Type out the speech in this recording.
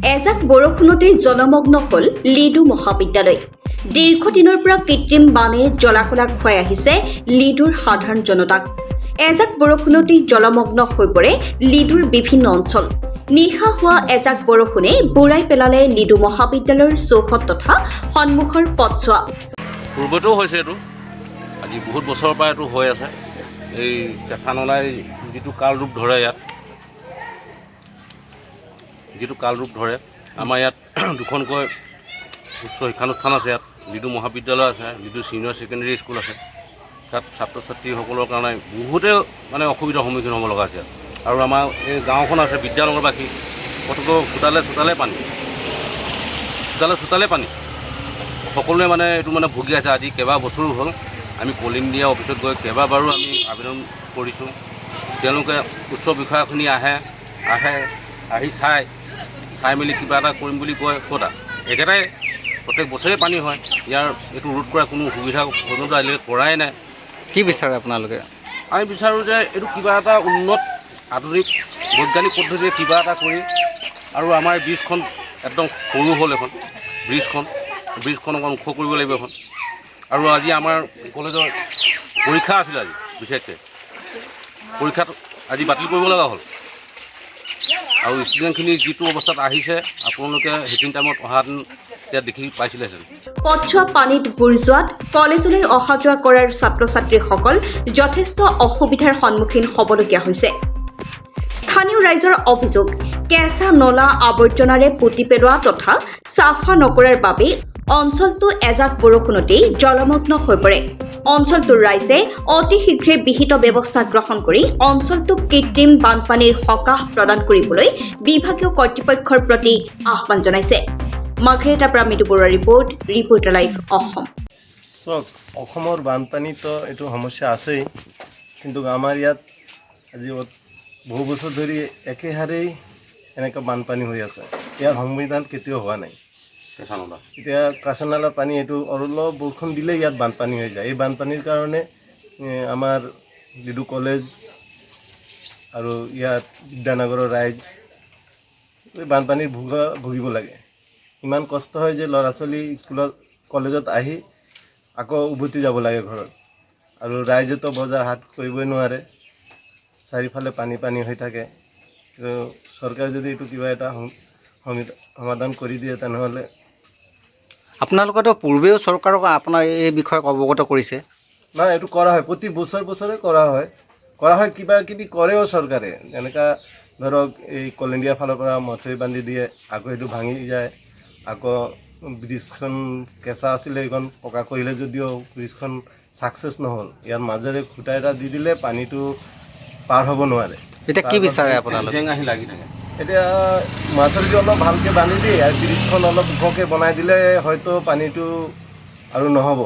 এজাক বৰষুণতেই জলমগ্ন হ'ল লিডু মহাবিদ্যালয়। দীৰ্ঘদিনৰ পৰা কৃত্ৰিম বানে জলাকলা খুৱাই আহিছে লিডুৰ সাধাৰণ জনতাক। এজাক বৰষুণতেই জলমগ্ন হৈ পৰে লিডুৰ বিভিন্ন অঞ্চল। নিশা হোৱা এজাক বৰষুণে বুৰাই পেলালে লিডু মহাবিদ্যালয়ৰ চৌহদ তথা সন্মুখৰ পথছোৱা। পূৰ্বতেও হৈছে এইটো, আজি বহুত বছৰৰ পৰা এইটো হৈ আছে। এই কেঁচা নলাই যিটো কাল ৰূপ ধৰে, আমাৰ ইয়াত দুখনকৈ উচ্চ শিক্ষানুষ্ঠান আছে। ইয়াত লিডু মহাবিদ্যালয় আছে, লিডু ছিনিয়ৰ ছেকেণ্ডেৰী স্কুল আছে। তাত ছাত্ৰ ছাত্ৰীসকলৰ কাৰণে বহুতে অসুবিধাৰ সন্মুখীন হ'ব লগা আছে। আৰু আমাৰ এই গাঁওখন আছে বিদ্যানগৰবাসী, কতকো চোতালে পানী সকলোৱে এইটো ভুগি আছে। আজি কেইবা বছৰো হ'ল। আমি পল ইণ্ডিয়া অফিচত গৈ কেইবাবাৰো আমি আবেদন কৰিছোঁ। তেওঁলোকে উচ্চ বিষয়াখিনি আহি চাই মেলি কিবা এটা কৰিম বুলি কয়। ক'তা একেটাই প্ৰত্যেক বছৰে পানী হয়। ইয়াৰ এইটো ৰোধ কৰা কোনো সুবিধা পৰ্যন্ত আজিলৈকে কৰাই নাই। কি বিচাৰে আপোনালোকে? আমি বিচাৰোঁ যে এইটো কিবা এটা উন্নত আধুনিক বৈজ্ঞানিক পদ্ধতিৰে কিবা এটা কৰি, আৰু আমাৰ ব্ৰিজখন একদম সৰু হ'ল। এখন ব্ৰিজখন অকণ ওখ কৰিব লাগিব এখন। আৰু আজি আমাৰ কলেজৰ পৰীক্ষা আছিল। আজি বিশেষকৈ পৰীক্ষাটো আজি বাতিল কৰিব লগা হ'ল। আৰু ষ্টুডেণ্টখিনি যিটো অৱস্থাত আহিছে, আপোনালোকে সেইখিনি টাইমত অহাহেঁতেন এতিয়া দেখি পাইছিলেহেঁতেন। পথছোৱা পানীত বুৰ যোৱাত কলেজলৈ অহা যোৱা কৰাৰ ছাত্ৰ ছাত্ৰীসকল যথেষ্ট অসুবিধাৰ সন্মুখীন হ'বলগীয়া হৈছে। স্থানীয় ৰাইজৰ অভিযোগ, কেঁচা নলা আৱৰ্জনাৰে পুতি পেলোৱা তথা চাফা নকৰাৰ বাবে অঞ্চলটো এজাক বৰষুণতেই জলমগ্ন হৈ পৰে। অঞ্চলটোৰ ৰাইজে অতি শীঘ্ৰে বিহিত ব্যৱস্থা গ্ৰহণ কৰি অঞ্চলটোক কৃত্ৰিম বানপানীৰ সকাহ প্ৰদান কৰিবলৈ বিভাগীয় কৰ্তৃপক্ষৰ প্ৰতি আহ্বান জনাইছে। মাৰ্গ্ৰেটাৰ পৰা মৃদু বৰুৱাৰ ৰিপৰ্টাৰ লাইভ অসম। চাওক, অসমৰ বানপানীতো এইটো সমস্যা আছেই, কিন্তু আমাৰ ইয়াত আজি বহু বছৰ ধৰি একেহাৰেই এনেকৈ বানপানী হৈ আছে। ইয়াৰ সমাধান কেতিয়াও হোৱা নাই। এতিয়া কাঁচা নলাৰ পানী এইটো অলপ বৰষুণ দিলে ইয়াত বানপানী হৈ যায়। এই বানপানীৰ কাৰণে আমাৰ লিডু কলেজ আৰু ইয়াত বিদ্যানগৰৰ ৰাইজ এই বানপানীৰ ভুগিব লাগে। ইমান কষ্ট হয় যে ল'ৰা ছোৱালী স্কুলত কলেজত আহি আকৌ উভতি যাব লাগে ঘৰত। আৰু ৰাইজেতো বজাৰ হাট কৰিবই নোৱাৰে, চাৰিওফালে পানী হৈ থাকে। চৰকাৰে যদি এইটো কিবা এটা সমাধান কৰি দিয়ে, তেনেহ'লে। আপোনালোকেতো পূৰ্বেও চৰকাৰক আপোনাৰ এই বিষয়ে অৱগত কৰিছে? নাই, এইটো কৰা হয়, প্ৰতি বছৰে কৰা হয়। কিবা কিবি কৰেও চৰকাৰে। এনেকুৱা ধৰক এই কল ইণ্ডিয়াৰ ফালৰ পৰা মথাউৰি বান্ধি দিয়ে, আকৌ সেইটো ভাঙি যায়। আকৌ ব্ৰিজখন কেঁচা আছিলে, এইখন পকা কৰিলে যদিও ব্ৰিজখন ছাকচেছ নহ'ল। ইয়াৰ মাজেৰে খুঁটা এটা দি দিলে পানীটো পাৰ হ'ব নোৱাৰে। এতিয়া কি বিচাৰে আপোনালোকে? লাগি থাকে। এতিয়া মাথাউৰিটো অলপ ভালকৈ বান্ধি দিয়ে আৰু ব্ৰিজখন অলপ ওখকৈ বনাই দিলে হয়তো পানীটো আৰু নহ'ব।